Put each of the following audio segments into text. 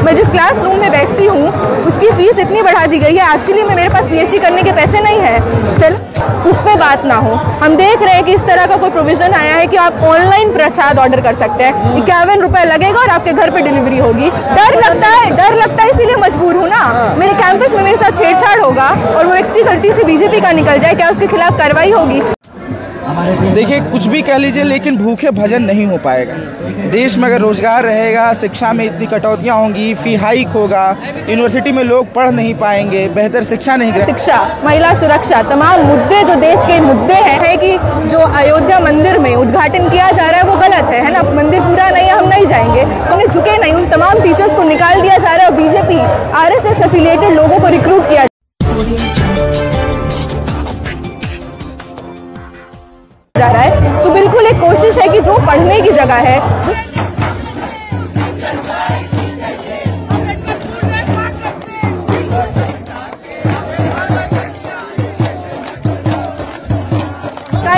मैं जिस क्लासरूम में बैठती हूँ उसकी फ़ीस इतनी बढ़ा दी गई है, एक्चुअली में मेरे पास PhD करने के पैसे नहीं है। चल उस पर बात ना हो। हम देख रहे हैं कि इस तरह का कोई प्रोविज़न आया है कि आप ऑनलाइन प्रसाद ऑर्डर कर सकते हैं, 51 रुपये लगेगा और आपके घर पे डिलीवरी होगी। डर लगता है इसीलिए मजबूर हूँ ना। मेरे कैंपस में मेरे साथ छेड़छाड़ होगा और वो व्यक्ति गलती से बीजेपी का निकल जाए, क्या उसके खिलाफ कार्रवाई होगी? देखिए, कुछ भी कह लीजिए लेकिन भूखे भजन नहीं हो पाएगा। देश में अगर रोजगार रहेगा, शिक्षा में इतनी कटौतियाँ होंगी, फी हाइक होगा, यूनिवर्सिटी में लोग पढ़ नहीं पाएंगे, बेहतर शिक्षा नहीं करेंगे। शिक्षा, महिला सुरक्षा, तमाम मुद्दे जो देश के मुद्दे हैं कि जो अयोध्या मंदिर में उद्घाटन किया जा रहा है वो गलत है ना। मंदिर पूरा नहीं है, हम नहीं जाएंगे, उन्हें झुके नहीं। उन तमाम टीचर्स को निकाल दिया जा रहा है और बीजेपी RSS एफिलिएटेड लोगों को रिक्रूट किया जा रहा है। तो बिल्कुल एक कोशिश है कि जो पढ़ने की जगह है,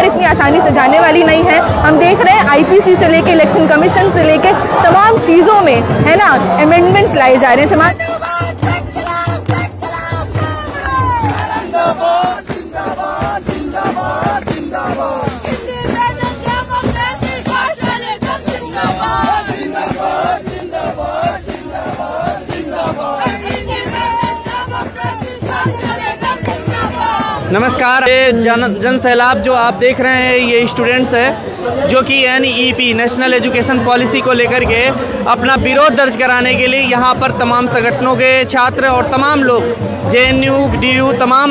इतनी आसानी से जाने वाली नहीं है। हम देख रहे हैं IPC से लेके इलेक्शन कमीशन से लेके तमाम चीज़ों में है ना अमेंडमेंट्स लाए जा रहे हैं। नमस्कार। ये जन सैलाब जो आप देख रहे हैं ये स्टूडेंट्स है जो कि NEP नेशनल एजुकेशन पॉलिसी को लेकर के अपना विरोध दर्ज कराने के लिए यहाँ पर तमाम संगठनों के छात्र और तमाम लोग JNU DU तमाम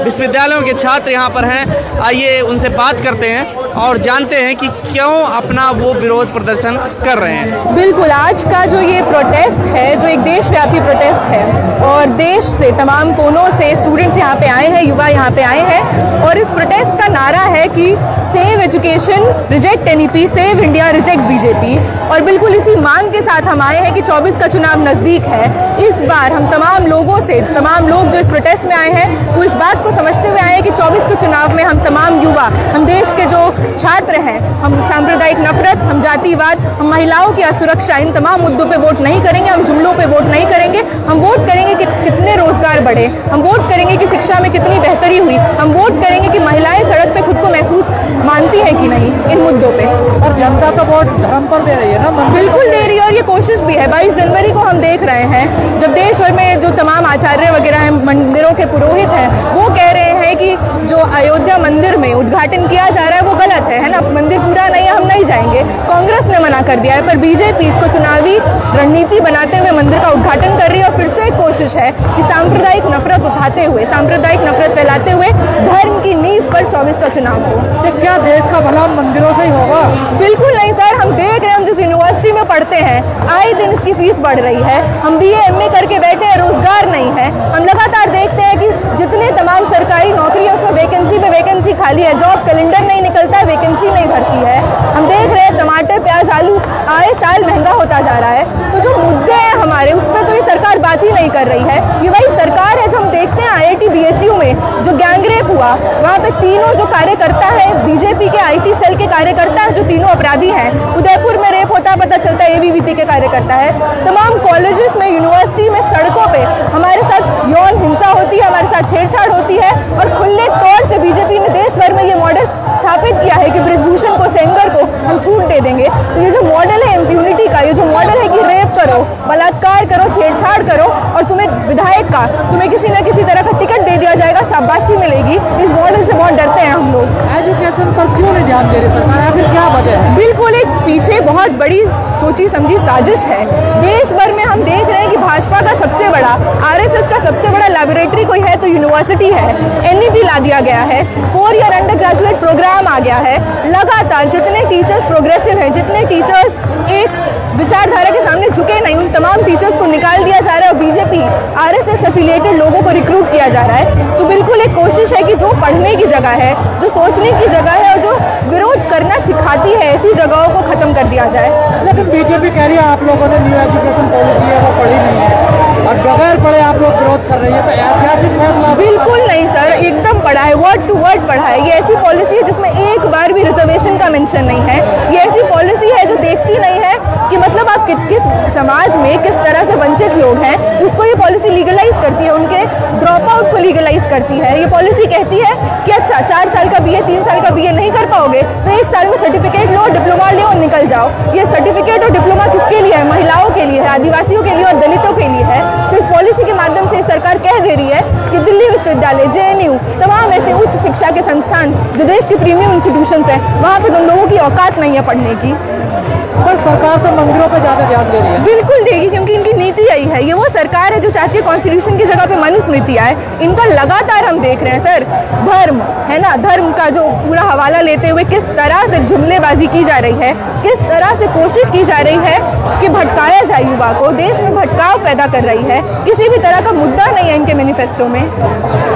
विश्वविद्यालयों के छात्र यहाँ पर हैं। आइए उनसे बात करते हैं और जानते हैं कि क्यों अपना वो विरोध प्रदर्शन कर रहे हैं। बिल्कुल, आज का जो ये प्रोटेस्ट है जो एक देशव्यापी प्रोटेस्ट है और देश से तमाम कोनों से स्टूडेंट्स यहाँ पे आए हैं, युवा यहाँ पे आए हैं और इस प्रोटेस्ट का नारा है कि save education, reject NEP, save India, reject BJP। और बिल्कुल इसी मांग के साथ हम आए हैं कि 24 का चुनाव नज़दीक है। इस बार हम तमाम लोगों से, तमाम लोग जो इस प्रोटेस्ट में आए हैं वो इस बात को समझते हुए आए हैं कि 24 के चुनाव में हम तमाम युवा, हम देश के जो छात्र हैं, हम सांप्रदायिक नफरत, हम जातिवाद, हम महिलाओं की असुरक्षा, इन तमाम मुद्दों पे वोट नहीं करेंगे। हम जुमलों पे वोट नहीं करेंगे। हम वोट करेंगे कि कितने रोजगार बढ़े, हम वोट करेंगे कि शिक्षा में कितनी बेहतरी हुई, हम वोट करेंगे कि महिलाएं सड़क पे खुद को महफूज मानती हैं कि नहीं। इन मुद्दों पे और जनता तो वोट धर्म पर दे रही है ना। बिल्कुल दे रही है और ये कोशिश भी है। 22 जनवरी को हम देख रहे हैं जब देश भर में जो तमाम आचार्य वगैरह हैं, मंदिरों के पुरोहित हैं, वो कह रहे हैं कि जो अयोध्या मंदिर में उद्घाटन किया जा रहा है वो गलत है ना। मंदिर पूरा नहीं है, हम नहीं जाएंगे। कांग्रेस ने मना कर दिया है पर बीजेपी इसको चुनावी रणनीति बनाते हुए मंदिर का उद्घाटन कर रही है और फिर से एक कोशिश है कि सांप्रदायिक नफरत उठाते हुए, सांप्रदायिक नफरत फैलाते हुए धर्म की नींव पर 24 का चुनाव हो। क्या देश का भला मंदिरों से ही होगा? बिल्कुल नहीं सर। हम देख रहे हैं, हम जिस यूनिवर्सिटी में पढ़ते हैं आए दिन इसकी फीस बढ़ रही है। हम BA MA करके बैठे हैं, रोजगार नहीं है। हम लगातार देखते हैं कि जितने तमाम सरकारी नौकरियां उसमें वैकेंसी पे वैकेंसी खाली है, जॉब कैलेंडर नहीं निकलता है, वैकेंसी नहीं भरती है। हम देख रहे हैं टमाटर, प्याज, आलू आए साल महंगा होता जा रहा है। तो जो मुद्दे हैं हमारे उस पर तो ये सरकार बात ही नहीं कर रही है। ये वही सरकार है जो हम देखते हैं IIT BHU में जो गैंगरेप हुआ, वहाँ पे तीनों जो कार्यकर्ता है बीजेपी के IT सेल के कार्यकर्ता है, जो तीनों अपराधी हैं। उदयपुर में रेप होता पता चलता है ABVP के कार्यकर्ता है। तमाम कॉलेजेस में, यूनिवर्सिटी में, सड़कों पे हमारे साथ यौन हिंसा होती है, हमारे साथ छेड़छाड़ होती है और खुले तौर से बीजेपी ने देश भर में ये मॉडल स्थापित किया है कि बृजभूषण को, सेंगर को हम छूट दे देंगे। तो ये जो मॉडल है इम्प्यूनिटी का, ये जो मॉडल है कि रेप करो, बलात्कार करो, छेड़छाड़ करो और तुम्हें विधायक का, तुम्हें किसी न किसी तरह का टिकट दे दिया जाएगा, शाबाशी मिलेगी, इस मॉडल से बहुत डरते हैं हम लोग। एजुकेशन पर क्यों नहीं ध्यान दे रही सरकार, या फिर क्या वजह है? बिल्कुल एक पीछे बहुत बड़ी सोची समझी साजिश है। देश भर में हम देख रहे हैं कि भाजपा का सबसे बड़ा, RSS का सबसे बड़ा लैबोरेटरी कोई है तो यूनिवर्सिटी है। NEP ला दिया गया है, 4 ईयर अंडर ग्रेजुएट प्रोग्राम आ गया है। लगातार जितने टीचर्स प्रोग्रेसिव हैं, जितने टीचर्स एक विचारधारा के सामने झुके नहीं, उन तमाम टीचर्स को निकाल दिया जा रहा है और बीजेपी RSS एफिलिएटेड लोगों को रिक्रूट किया जा रहा है। तो बिल्कुल एक कोशिश है कि जो पढ़ने की जगह है, जो सोचने की जगह है और जो विरोध करना सिखाती है, ऐसी जगहों को खत्म कर दिया जाए। लेकिन बीजेपी कह रही है आप लोगों ने न्यू एजुकेशन पॉलिसी है वो पढ़ी नहीं है और बगैर पढ़े आप लोग विरोध कर रही है, तो ऐतिहासिक फैसला? बिल्कुल नहीं सर, एकदम पढ़ा है, वर्ड टू वर्ड पढ़ा है। ये ऐसी पॉलिसी है जिसमें एक बार भी रिजर्वेशन का मेंशन नहीं है। ये ऐसी पॉलिसी है जो देखती नहीं है कि मतलब आप किस समाज में किस तरह से वंचित लोग हैं उसको ये पॉलिसी लीगलाइज करती है, उनके ड्रॉप आउट को लीगलाइज करती है। ये पॉलिसी कहती है कि अच्छा 4 साल का BA 3 साल का BA नहीं कर पाओगे तो 1 साल में सर्टिफिकेट लो, डिप्लोमा लो और निकल जाओ। ये सर्टिफिकेट और डिप्लोमा किसके लिए है? महिलाओं के लिए है, आदिवासियों के लिए और दलितों के लिए है। तो इस पॉलिसी के माध्यम से सरकार कह दे रही है कि दिल्ली विश्वविद्यालय, JNU, तमाम ऐसे उच्च शिक्षा के संस्थान जो देश के प्रीमियम इंस्टीट्यूशंस हैं, वहाँ पर उन लोगों की औकात नहीं है पढ़ने की। पर सरकार तो मंदिरों पे ज़्यादा ध्यान दे रही है। बिल्कुल देगी, क्योंकि इनकी नीति यही है। ये वो सरकार है जो चाहती है कॉन्स्टिट्यूशन की जगह पे मनुस्मृति आए। इनका लगातार हम देख रहे हैं सर, धर्म है ना, धर्म का जो पूरा हवाला लेते हुए किस तरह से जुमलेबाजी की जा रही है, किस तरह से कोशिश की जा रही है कि भटकाया जाए युवा को, देश में भटकाव पैदा कर रही है। किसी भी तरह का मुद्दा नहीं है इनके मैनिफेस्टो में।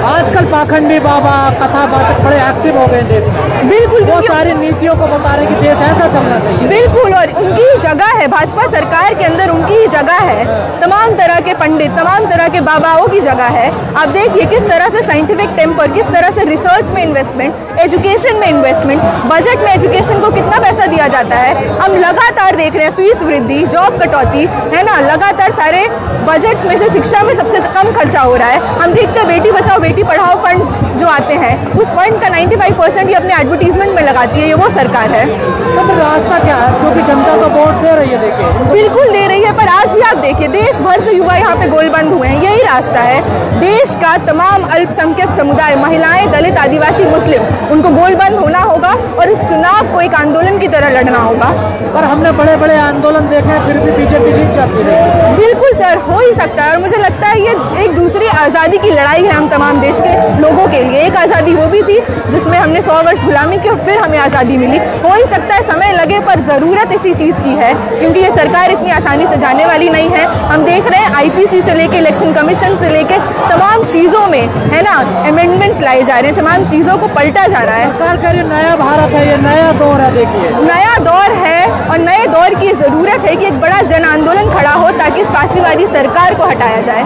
आजकल पाखंडी बाबा, कथावाचक बड़े एक्टिव हो गए देश में। बिल्कुल, वो सारी नीतियों को बता रहे कि देश ऐसा चलना चाहिए। बिल्कुल, और उनकी ही जगह है, भाजपा सरकार के अंदर उनकी ही जगह है। तमाम तरह के पंडित, तमाम तरह के बाबाओं की जगह है। आप देखिए किस तरह से साइंटिफिक टेम्पर, किस तरह से रिसर्च में इन्वेस्टमेंट, एजुकेशन में इन्वेस्टमेंट, बजट में एजुकेशन को कितना पैसा दिया जाता है। हम लगातार देख रहे हैं फीस वृद्धि, जॉब कटौती, है ना, लगातार सारे बजट्स में से शिक्षा में सबसे कम खर्चा हो रहा है। हम देखते हैं बेटी बचाओ बेटी पढ़ाओ फंड्स जो आते हैं, उस फंड का 95% ये अपने एडवर्टीजमेंट में लगाती है। ये वो सरकार है। तो फिर रास्ता क्या है? क्योंकि जनता तो वोट दे रही है, देखिए बिल्कुल दे रही है, पर आज ही आप देखिए देश भर से युवा यहाँ पे गोलबंद हुए हैं। यही रास्ता है, देश का तमाम अल्पसंख्यक समुदाय, महिलाएं, दलित, आदिवासी, मुस्लिम, उनको गोलबंद होना होगा और इस चुनाव को एक आंदोलन की तरह लड़ना होगा। पर हमने बड़े बड़े आंदोलन देखे हैं, फिर भी बीजेपी जीत जाती है। बिल्कुल सर, हो ही सकता है, और मुझे लगता है ये एक दूसरी आज़ादी की लड़ाई है हम तमाम देश के लोगों के लिए। एक आज़ादी वो भी थी जिसमें हमने 100 वर्ष गुलामी की और फिर हमें आज़ादी मिली। हो ही सकता है समय लगे, पर ज़रूरत इसी चीज़ की है, क्योंकि ये सरकार इतनी आसानी से जाने वाली नहीं है। हम देख रहे हैं IPC से लेके इलेक्शन कमीशन से लेके तमाम चीज़ों में, है ना, अमेंडमेंट्स लाए जा रहे हैं, तमाम चीज़ों को पलटा जा रहा है। सरकार का ये नया भारत है, ये नया दौर है। देखिए नया दौर है और नए दौर की ज़रूरत है कि एक बड़ा जन आंदोलन खड़ा हो ताकि इस फांसीवादी सरकार को हटाया जाए।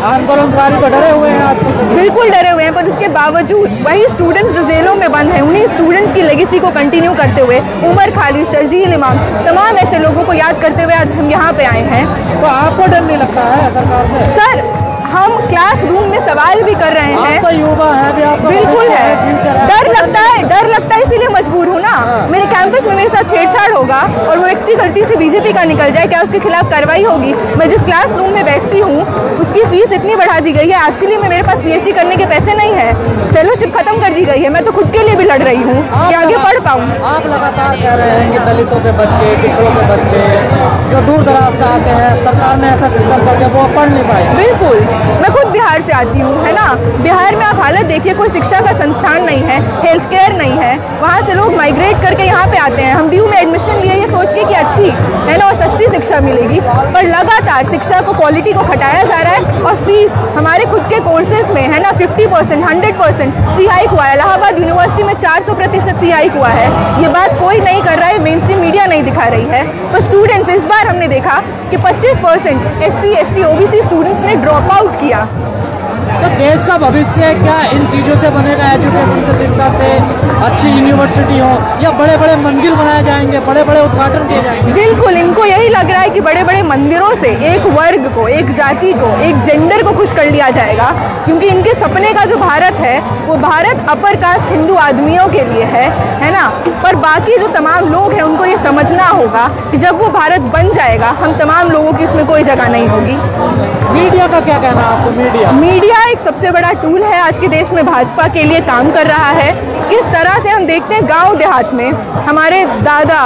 आंदोलनकारी तो डरे हुए हैं आजकल। बिल्कुल डरे हुए हैं, पर उसके बावजूद वही स्टूडेंट्स जो जेलों में बंद हैं, उन्हीं स्टूडेंट्स की लेगेसी को कंटिन्यू करते हुए उमर खालिद, शर्जील इमाम, तमाम ऐसे लोगों को याद करते हुए आज हम यहाँ पे आए हैं। तो आपको डर नहीं लगता है सरकार से? सर, हम क्लासरूम में सवाल भी कर रहे हैं। आपका युवा है भी, आपका बिल्कुल है, फ्यूचर है। डर लगता है इसीलिए मजबूर हूँ ना। मेरे कैंपस में मेरे साथ छेड़छाड़ होगा और वो व्यक्ति गलती से बीजेपी का निकल जाए, क्या उसके खिलाफ कार्रवाई होगी? मैं जिस क्लासरूम में बैठती हूँ उसकी फीस इतनी बढ़ा दी गई है, एक्चुअली में मेरे पास PhD करने के पैसे नहीं है, फेलोशिप खत्म कर दी गई है। मैं तो खुद के लिए भी लड़ रही हूँ कि आगे पढ़ पाऊँ। आप लगातार कह रहे हैं कि दलितों के बच्चे, पिछड़ों के बच्चे जो दूर दराज से आते हैं, सरकार ने ऐसा सिस्टम कर दिया वो पढ़ नहीं पाए। बिल्कुल, मैं खुद बिहार से आती हूँ, है ना। बिहार में आप हालत देखिए, कोई शिक्षा का संस्थान नहीं है, हेल्थ केयर नहीं है, वहाँ से लोग माइग्रेट करके यहाँ पे आते हैं। हम DU में एडमिशन लिए ये सोच के कि अच्छी, है ना, और सस्ती शिक्षा मिलेगी, पर लगातार शिक्षा को, क्वालिटी को घटाया जा रहा है। और फीस हमारे खुद के कोर्सेज में, है ना, 50%, 100% फी हाइक हुआ है। इलाहाबाद यूनिवर्सिटी में 400% फी हाइक हुआ है। ये बात कोई नहीं कर रहा है, मेन स्ट्रीम मीडिया नहीं दिखा रही है। पर स्टूडेंट्स, इस बार हमने देखा कि 25% SC, ST, OBC स्टूडेंट्स ने ड्रॉप आउट किया। तो देश का भविष्य क्या इन चीज़ों से बनेगा? एजुकेशन से, शिक्षा से, अच्छी यूनिवर्सिटी हो, या बड़े बड़े मंदिर बनाए जाएंगे, बड़े बड़े उद्घाटन किए जाएंगे? बिल्कुल, इनको यही लग रहा है कि बड़े बड़े मंदिरों से एक वर्ग को, एक जाति को, एक जेंडर को खुश कर लिया जाएगा, क्योंकि इनके सपने का जो भारत है वो भारत अपर कास्ट हिंदू आदमियों के लिए है ना। पर बाकी जो तमाम लोग हैं उनको ये समझना होगा कि जब वो भारत बन जाएगा हम तमाम लोगों की इसमें कोई जगह नहीं होगी। मीडिया का क्या कहना है आपको? मीडिया एक सबसे बड़ा टूल है आज के देश में, भाजपा के लिए काम कर रहा है। किस तरह से हम देखते हैं गांव देहात में हमारे दादा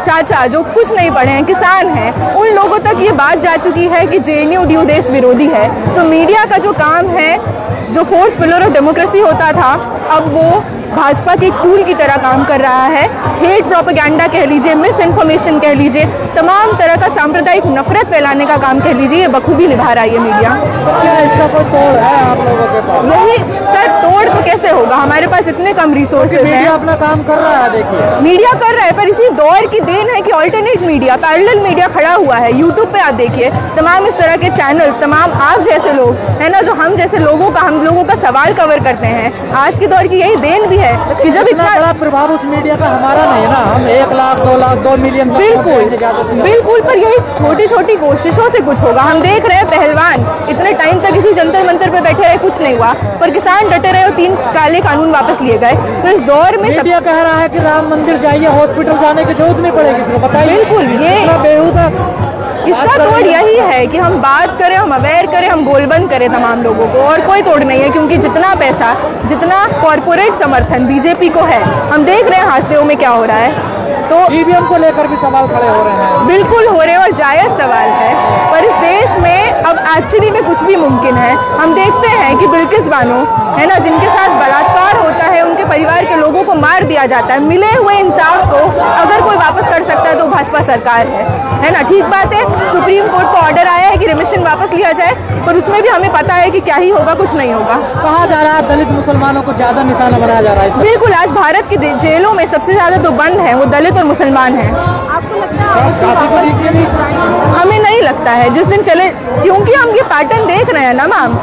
चाचा जो कुछ नहीं पढ़े हैं, किसान हैं, उन लोगों तक ये बात जा चुकी है कि JNU DU देश विरोधी है। तो मीडिया का जो काम है, जो 4th पिलर ऑफ डेमोक्रेसी होता था, अब वो भाजपा के टूल की तरह काम कर रहा है। हेट प्रोपेगेंडा कह लीजिए, मिस इन्फॉर्मेशन कह लीजिए, तमाम तरह का सांप्रदायिक नफरत फैलाने का काम कह लीजिए, ये बखूबी निभा रहा है ये मीडिया। क्या इसका कोई तोड़ है आप लोगों के पास? यही सर, तोड़ तो कैसे होगा, हमारे पास इतने कम रिसोर्सेज हैं। मीडिया अपना काम कर रहा है, देखिए मीडिया कर रहा है, पर इसी दौर की देन है कि ऑल्टरनेट मीडिया, पैरेलल मीडिया खड़ा हुआ है। यूट्यूब पे आप देखिए तमाम इस तरह के चैनल्स, तमाम आप जैसे लोग, है ना, जो हम जैसे लोगों का, हम लोगों का सवाल कवर करते हैं। आज के दौर की यही देन भी है है कि जब इतना बड़ा प्रभाव उस मीडिया का हमारा नहीं है ना, हम 1 लाख 2 लाख 2 मिलियन बिल्कुल, पर यही छोटी छोटी कोशिशों से कुछ होगा। हम देख रहे हैं पहलवान इतने टाइम तक इसी जंतर मंतर पे बैठे रहे, कुछ नहीं हुआ, पर किसान डटे रहे और 3 काले कानून वापस लिए गए। तो इस दौर में मीडिया कह रहा है कि राम मंदिर जाइए, हॉस्पिटल जाने की जरूरत नहीं पड़ेगी, तो बताइए। बिल्कुल, ये बेहुदा इसका तोड़ यही है कि हम बात करें, हम अवेयर करें, हम गोलबंद करें तमाम लोगों को, और कोई तोड़ नहीं है। क्योंकि जितना पैसा, जितना कॉरपोरेट समर्थन बीजेपी को है, हम देख रहे हैं हादसे में क्या हो रहा है। तो ईवीएम को लेकर भी सवाल खड़े हो रहे हैं। बिल्कुल हो रहे हैं और जायज़ सवाल है, पर इस देश में अब एक्चुअली में कुछ भी मुमकिन है। हम देखते हैं कि बिल्किस बानो है ना, जिनके साथ बलात्कार होता है, उनके परिवार के लोगों को मार दिया जाता है, मिले हुए इंसाफ को अगर कोई वापस कर सकता है तो भाजपा सरकार है ना। ठीक बात है, सुप्रीम कोर्ट का ऑर्डर आया है कि रिमिशन वापस लिया जाए, पर उसमें भी हमें पता है कि क्या ही होगा, कुछ नहीं होगा। कहा जा रहा है दलित मुसलमानों को ज्यादा निशाना बनाया जा रहा है। बिल्कुल, आज भारत की जेलों में सबसे ज्यादा जो बंद है वो दलित और मुसलमान हैं। आपको लगता है? हमें नहीं लगता है। जिस दिन चले, क्योंकि हम ये पैटर्न देख रहे हैं ना मैम,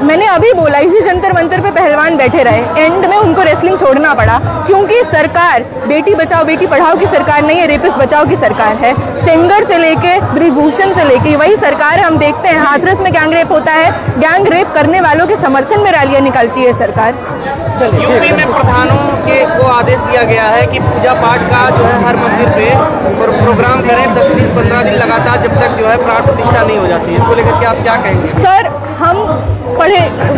मैंने अभी बोला इसी जंतर मंतर पे पहलवान बैठे रहे, एंड में उनको रेसलिंग छोड़ना पड़ा, क्योंकि सरकार बेटी बचाओ बेटी पढ़ाओ की सरकार नहीं है, रेपिस्ट बचाओ की सरकार है। सेंगर से लेके ब्रिजभूषण से लेके वही सरकार है। हम देखते हैं हाथरस में गैंग रेप होता है, गैंग रेप करने वालों के समर्थन में रैलियां निकालती है सरकार। यूपी में प्रधानों को आदेश दिया गया है कि पूजा पाठ का जो है हर मंदिर पे प्रोग्राम करें 10 दिन 15 दिन लगातार, जब तक जो है प्राण प्रतिष्ठा नहीं हो जाती। इसको लेकर के आप क्या कहेंगे? सर, हम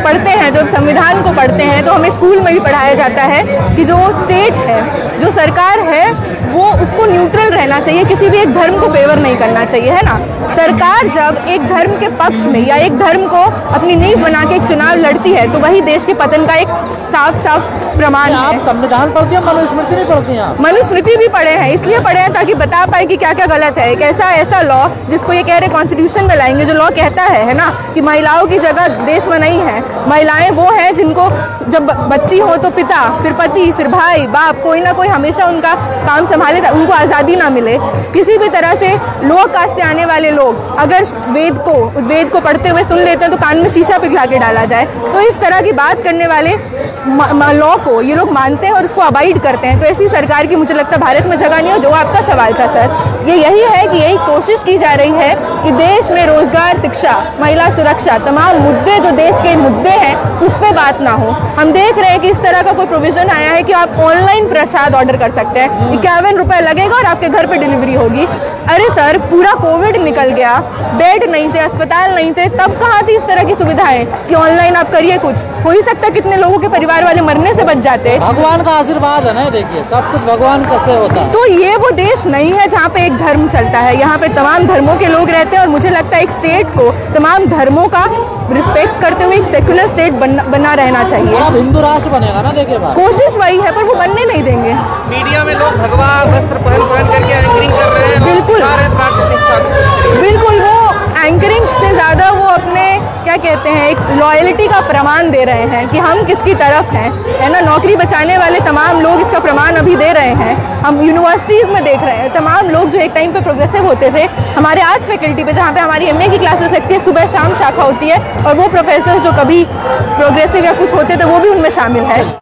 पढ़ते हैं, जब संविधान को पढ़ते हैं तो हमें स्कूल में भी पढ़ाया जाता है कि जो स्टेट है, जो सरकार है, वो उसको न्यूट्रल रहना चाहिए, किसी भी एक धर्म को फेवर नहीं करना चाहिए, है ना। सरकार जब एक धर्म के पक्ष में या एक धर्म को अपनी नींव बना के एक चुनाव लड़ती है तो वही देश के पतन का एक साफ प्रमाण है। आप संविधान पढ़ती हैं, मनुस्मृति नहीं पढ़ती हैं? मनुस्मृति भी पढ़े हैं, इसलिए पढ़े हैं ताकि बता पाए कि क्या क्या गलत है। एक ऐसा लॉ जिसको ये कह रहे कॉन्स्टिट्यूशन में लाएंगे, जो लॉ कहता है ना, कि महिलाओं की जगह देश में नहीं है। महिलाएं वो हैं जिनको जब बच्ची हो तो पिता, फिर पति, फिर भाई, बाप, कोई ना कोई हमेशा उनका काम संभाले, उनको आज़ादी ना मिले। किसी भी तरह से लोअर कास्ट से आने वाले लोग अगर वेद को पढ़ते हुए सुन लेते हैं तो कान में शीशा पिघला के डाला जाए। तो इस तरह की बात करने वाले लॉ को ये लोग मानते हैं और उसको अवॉइड करते हैं। तो ऐसी सरकार की मुझे लगता है भारत में जगह नहीं हो। जो आपका सवाल था सर, ये यही है कि यही कोशिश की जा रही है कि देश में रोजगार, शिक्षा, महिला सुरक्षा, तमाम मुद्दे जो देश के मुद्दे हैं उस पर बात ना हो। हम देख रहे हैं कि इस तरह का कोई प्रोविजन आया है कि आप ऑनलाइन प्रसाद ऑर्डर कर सकते हैं, 51 रुपये लगेगा और आपके घर पे डिलीवरी होगी। अरे सर, पूरा कोविड निकल गया, बेड नहीं थे, अस्पताल नहीं थे, तब कहाँ थी इस तरह की सुविधाएं कि ऑनलाइन आप करिए कुछ? हो ही सकता है कितने लोगों के परिवार वाले मरने से बच जाते। भगवान का आशीर्वाद है ना, देखिए सब कुछ भगवान का से होता है। तो ये वो देश नहीं है जहाँ पे एक धर्म चलता है, यहाँ पे तमाम धर्मों के लोग रहते हैं। और मुझे लगता है एक स्टेट को तमाम धर्मों का रिस्पेक्ट करते हुए एक सेक्युलर स्टेट बना रहना चाहिए। अब हिंदू राष्ट्र बनेगा ना, देखिए कोशिश वही है, पर वो बनने नहीं देंगे। मीडिया में लोग भगवा वस्त्र पहन करके एंकरिंग कर रहे हैं। बिल्कुल, वो एंकरिंग से ज़्यादा वो अपने क्या कहते हैं, एक लॉयल्टी का प्रमाण दे रहे हैं कि हम किसकी तरफ हैं, है ना। नौकरी बचाने वाले तमाम लोग इसका प्रमाण अभी दे रहे हैं। हम यूनिवर्सिटीज़ में देख रहे हैं तमाम लोग जो एक टाइम पे प्रोग्रेसिव होते थे, हमारे आर्ट्स फैकल्टी पे जहाँ पे हमारी एमए की क्लासेस लगती है, सुबह शाम शाखा होती है, और वो प्रोफेसर जो कभी प्रोग्रेसिव या कुछ होते थे वो भी उनमें शामिल है।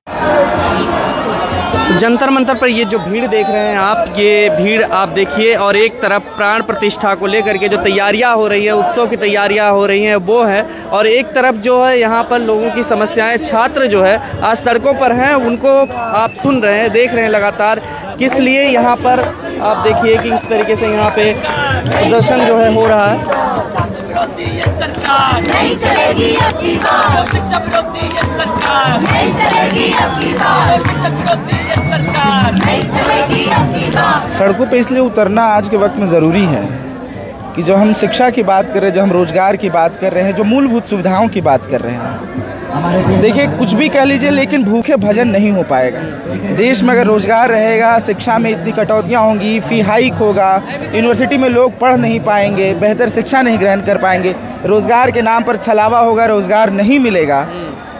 जंतर मंतर पर ये जो भीड़ देख रहे हैं आप, ये भीड़ आप देखिए, और एक तरफ प्राण प्रतिष्ठा को लेकर के जो तैयारियां हो रही है, उत्सव की तैयारियां हो रही हैं वो है, और एक तरफ जो है यहाँ पर लोगों की समस्याएं, छात्र जो है आज सड़कों पर हैं, उनको आप सुन रहे हैं, देख रहे हैं लगातार किस लिए यहाँ पर आप देखिए कि इस तरीके से यहाँ पे प्रदर्शन जो है हो रहा है। नहीं चलेगी अब की बार, शिक्षा विरोधी ये सरकार नहीं चलेगी अब की बार, शिक्षा विरोधी ये सरकार नहीं चलेगी अब की बार। सड़कों पे इसलिए उतरना आज के वक्त में ज़रूरी है कि जब हम शिक्षा की बात कर रहे हैं, जब हम रोज़गार की बात कर रहे हैं, जो मूलभूत सुविधाओं की बात कर रहे हैं, देखिए कुछ भी कह लीजिए लेकिन भूखे भजन नहीं हो पाएगा। देश में अगर रोज़गार रहेगा, शिक्षा में इतनी कटौतियाँ होंगी, फ़ी हाइक होगा, यूनिवर्सिटी में लोग पढ़ नहीं पाएंगे, बेहतर शिक्षा नहीं ग्रहण कर पाएंगे, रोज़गार के नाम पर छलावा होगा, रोज़गार नहीं मिलेगा,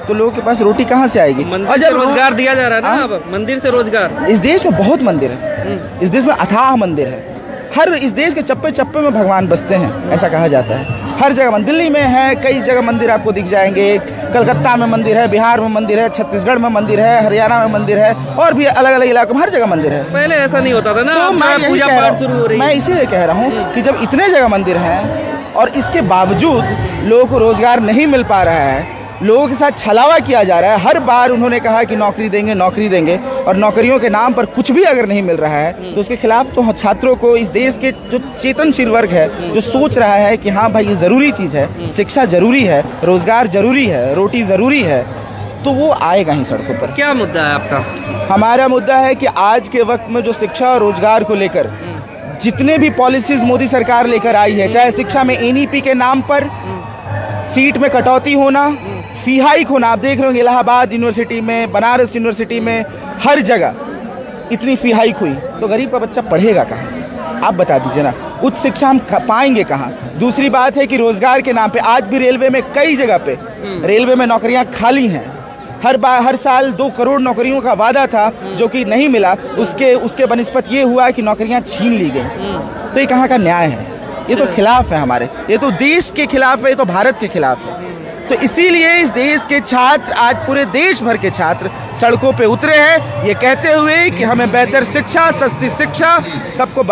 तो लोगों के पास रोटी कहाँ से आएगी? और जब रोजगार दिया जा रहा है ना, अब मंदिर से रोजगार। इस देश में बहुत मंदिर है, इस देश में अथाह मंदिर है, हर इस देश के चप्पे चप्पे में भगवान बसते हैं, ऐसा कहा जाता है। हर जगह दिल्ली में है, कई जगह मंदिर आपको दिख जाएंगे, कलकत्ता में मंदिर है, बिहार में मंदिर है, छत्तीसगढ़ में मंदिर है, हरियाणा में मंदिर है, और भी अलग अलग इलाकों में हर जगह मंदिर है। पहले ऐसा नहीं होता था ना, तो मैं पूजा पाठ शुरू हो रही है। मैं इसीलिए कह रहा हूँ कि जब इतने जगह मंदिर हैं और इसके बावजूद लोगों को रोजगार नहीं मिल पा रहा है, लोगों के साथ छलावा किया जा रहा है। हर बार उन्होंने कहा कि नौकरी देंगे, और नौकरियों के नाम पर कुछ भी अगर नहीं मिल रहा है तो उसके खिलाफ तो छात्रों को, इस देश के जो चेतनशील वर्ग है, जो सोच रहा है कि हाँ भाई ये ज़रूरी चीज़ है, शिक्षा ज़रूरी है, रोज़गार ज़रूरी है, रोटी ज़रूरी है, तो वो आएगा ही सड़कों पर। क्या मुद्दा है आपका? हमारा मुद्दा है कि आज के वक्त में जो शिक्षा और रोजगार को लेकर जितने भी पॉलिसीज मोदी सरकार लेकर आई है, चाहे शिक्षा में NEP के नाम पर सीट में कटौती होना, फी हाइक होना, आप देख रहे होंगे इलाहाबाद यूनिवर्सिटी में, बनारस यूनिवर्सिटी में, हर जगह इतनी फी हाइक हुई, तो गरीब का बच्चा पढ़ेगा कहाँ? आप बता दीजिए ना, उच्च शिक्षा हम पाएंगे कहाँ? दूसरी बात है कि रोजगार के नाम पे आज भी रेलवे में कई जगह पे रेलवे में नौकरियां खाली हैं। हर साल 2 करोड़ नौकरियों का वादा था जो कि नहीं मिला, उसके बनिस्बत ये हुआ कि नौकरियां छीन ली गई। तो ये कहाँ का न्याय है? ये तो खिलाफ है हमारे, ये तो देश के खिलाफ है, ये तो भारत के खिलाफ है। तो इसीलिए इस देश के छात्र, आज पूरे देश भर के छात्र सड़कों पे उतरे हैं, ये कहते हुए कि हमें बेहतर शिक्षा, सस्ती शिक्षा, सबको